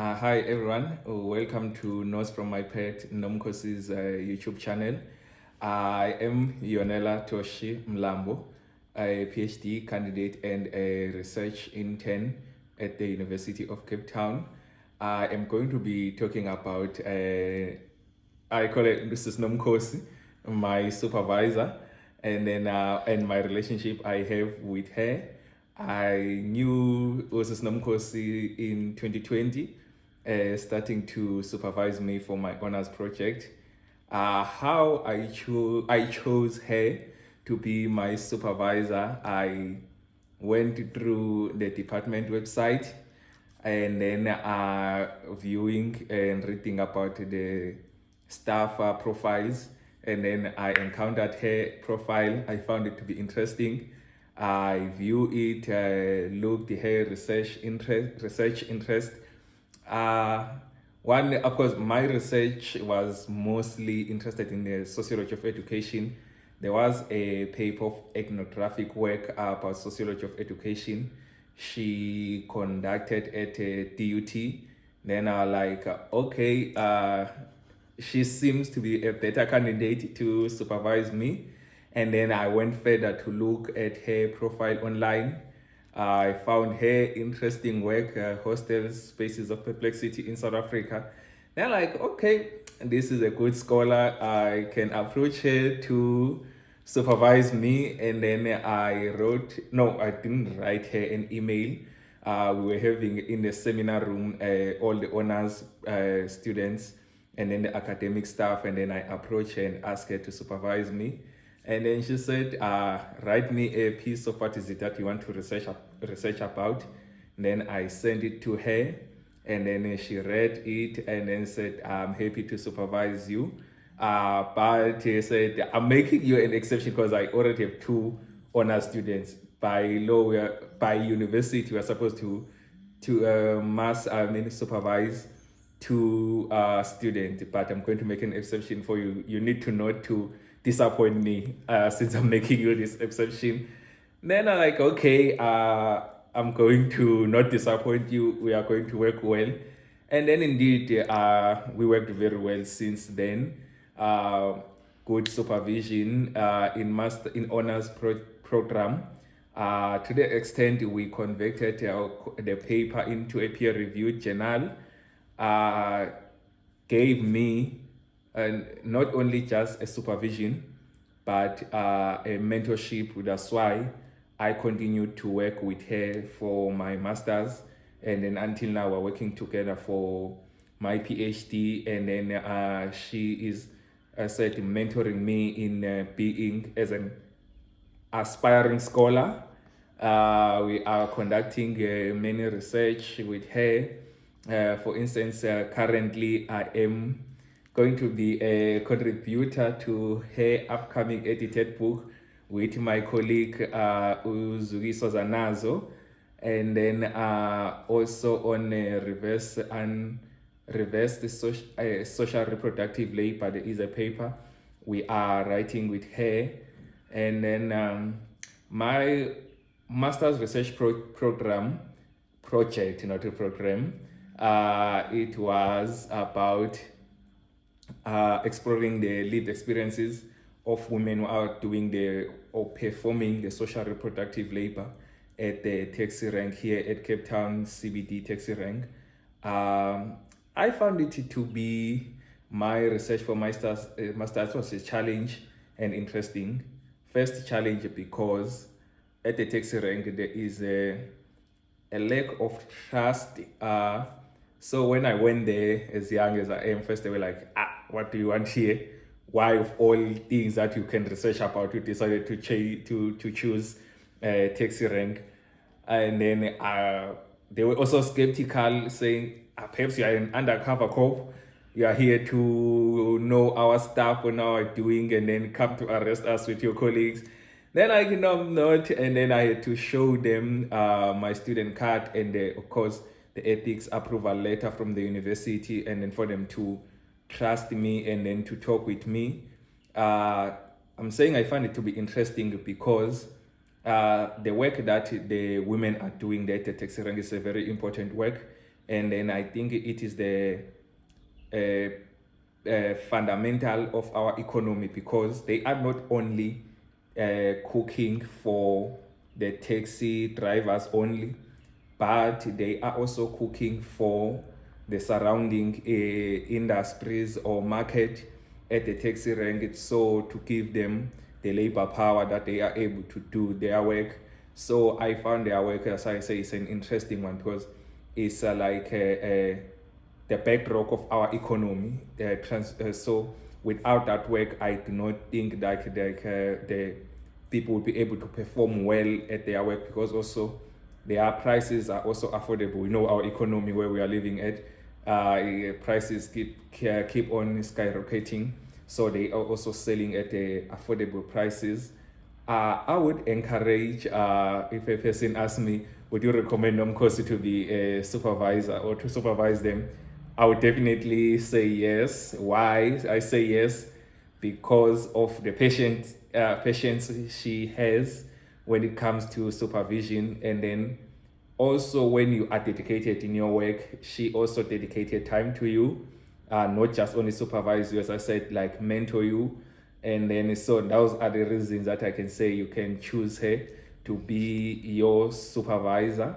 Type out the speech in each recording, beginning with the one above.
Hi everyone, welcome to Notes from My Pet Nomkosi's YouTube channel. I am Yonela Toshe-Mlambo, a PhD candidate and a research intern at the University of Cape Town. I am going to be talking about, I call it Mrs. Nomkosi, my supervisor, and my relationship I have with her. I knew Mrs. Nomkosi in 2020, starting to supervise me for my honors project. How I chose her to be my supervisor. I went through the department website and then viewing and reading about the staff profiles, and then I encountered her profile. I found it to be interesting. I view it, looked her research interest. uh, One, of course, my research was mostly interested in the sociology of education. There was a paper of ethnographic work about sociology of education she conducted at DUT. Then I was like, okay, she seems to be a better candidate to supervise me. And then I went further to look at her profile online. I found her interesting work, hostels, spaces of perplexity in South Africa. They're like, okay, this is a good scholar. I can approach her to supervise me. And then I didn't write her an email. We were having in the seminar room all the honors students and then the academic staff. And then I approached her and asked her to supervise me. And then she said, write me a piece of what is it that you want to research about. And then I sent it to her, and then she read it and then said, I'm happy to supervise you. But she said, I'm making you an exception because I already have two honor students. By law, by university, we are supposed to supervise two students, but I'm going to make an exception for you. You need to not to disappoint me since I'm making you this exception. Then I'm like, okay, I'm going to not disappoint you. We are going to work well. And then indeed, we worked very well since then. Good supervision in honors program. To the extent we converted the paper into a peer-reviewed journal, gave me not only just a supervision, but a mentorship. That's why I continued to work with her for my master's, and then until now we're working together for my PhD. And then she is, as I said, mentoring me in being as an aspiring scholar. We are conducting many research with her. For instance, currently I am going to be a contributor to her upcoming edited book with my colleague Uzugiso Zanazo, and then also on reverse social reproductive labor. There is a paper we are writing with her. And then my master's research program project, not a program, it was about exploring the lived experiences of women who are doing or performing the social reproductive labor at the taxi rank here at Cape Town CBD taxi rank. I found it to be my research for master's was a challenge and interesting. First challenge because at the taxi rank there is a lack of trust. So when I went there as young as I am, first they were like, what do you want here? Why of all things that you can research about, you decided to choose taxi rank? And then they were also skeptical, saying, perhaps you are an undercover cop. You are here to know our stuff and our doing, and then come to arrest us with your colleagues. Then I did not, and then I had to show them my student card and of course the ethics approval letter from the university, and then for them to trust me and then to talk with me. I'm saying I find it to be interesting because the work that the women are doing there at the taxi rank is a very important work, And then I think it is the fundamental of our economy, because they are not only cooking for the taxi drivers only, but they are also cooking for the surrounding industries or market at the taxi rank, so to give them the labor power that they are able to do their work. So I found their work, as I say, is an interesting one, because it's like the bedrock of our economy. So without that work, I do not think that the people will be able to perform well at their work, because also their prices are also affordable. You know, our economy where we are living at, prices keep on skyrocketing, so they are also selling at affordable prices. I would encourage, if a person asks me, would you recommend Nomkosi to be a supervisor or to supervise them? I would definitely say yes. Why I say yes? Because of the patience she has when it comes to supervision, and then also when you are dedicated in your work, she also dedicated time to you, not just only supervise you, as I said, like mentor you. And then so those are the reasons that I can say you can choose her to be your supervisor.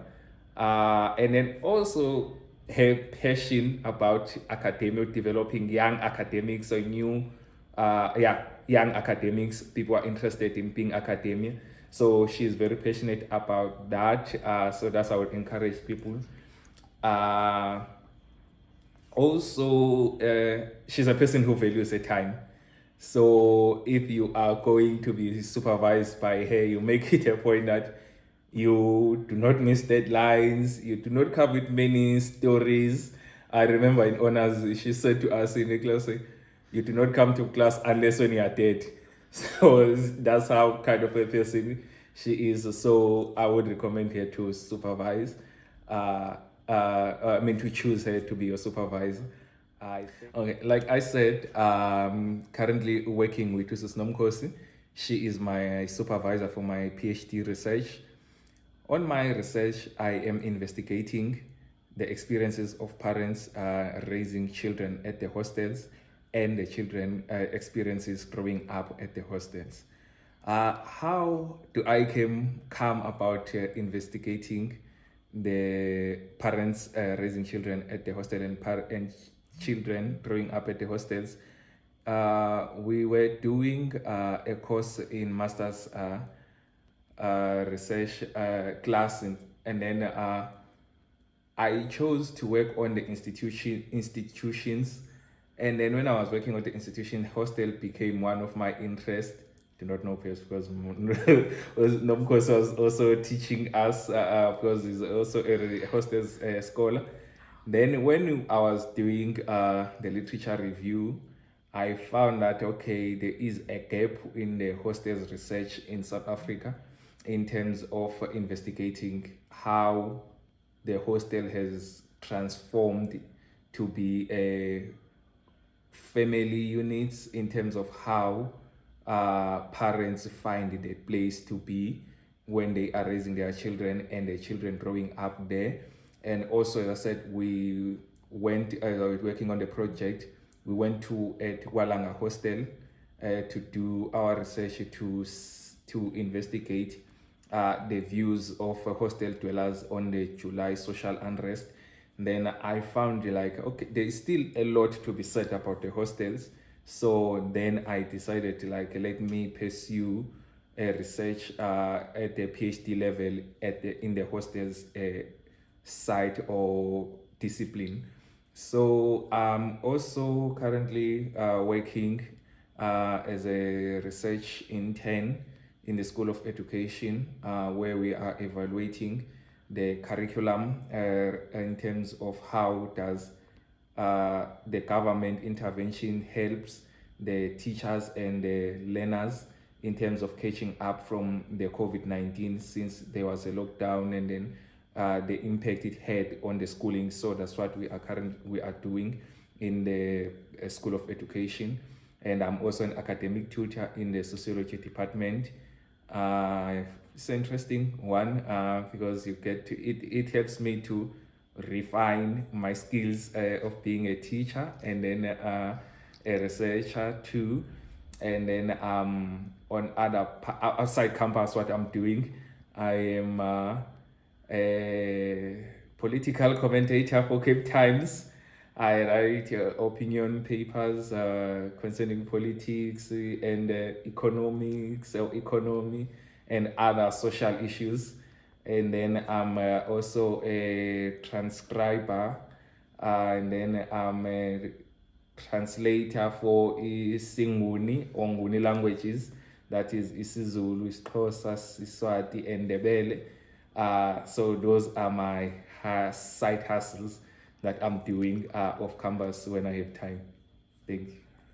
And then also her passion about academic, developing young academics or young academics. People are interested in being academia, so she's very passionate about that. So that's how I would encourage people. Uh, Also, she's a person who values her time. So if you are going to be supervised by her, you make it a point that you do not miss deadlines, you do not come with many stories. I remember in honors, she said to us in the class, you do not come to class unless when you are dead. So that's how kind of a person she is. So I would recommend her to supervise. To choose her to be your supervisor. Okay, like I said, currently working with Mrs. Nomkosi. She is my supervisor for my PhD research. On my research, I am investigating the experiences of parents raising children at the hostels, and the children experiences growing up at the hostels. How do I come about investigating the parents raising children at the hostel, and children growing up at the hostels? We were doing a course in master's research class, and then I chose to work on the institutions, and then when I was working on the institution, hostel became one of my interests. Do not know because was also teaching us, because he's also a hostels scholar. Then when I was doing the literature review, I found that okay, there is a gap in the hostels research in South Africa in terms of investigating how the hostel has transformed to be a family units, in terms of how parents find it a place to be when they are raising their children and their children growing up there. And also, as I said, we went working on the project. We went to at Walanga Hostel to do our research to investigate the views of hostel dwellers on the July social unrest. Then I found like, okay, there is still a lot to be said about the hostels. So then I decided like, let me pursue a research at the PhD level in the hostels site or discipline. So I'm also currently working as a research intern in the School of Education, where we are evaluating the curriculum in terms of how does the government intervention helps the teachers and the learners in terms of catching up from the COVID-19, since there was a lockdown, and then the impact it had on the schooling. So that's what we are doing in the School of Education. And I'm also an academic tutor in the sociology department. It's an interesting one because you get to it helps me to refine my skills of being a teacher, and then a researcher too. And then on outside campus, what I'm doing, I am a political commentator for Cape Times. I write opinion papers concerning politics and economics or economy and other social issues. And then I'm also a transcriber, and then I'm a translator for isiNguni or Nguni languages, that is isiZulu, isiXhosa, Siswati, and Ndebele. So those are my side hustles that I'm doing off campus when I have time. Thank you.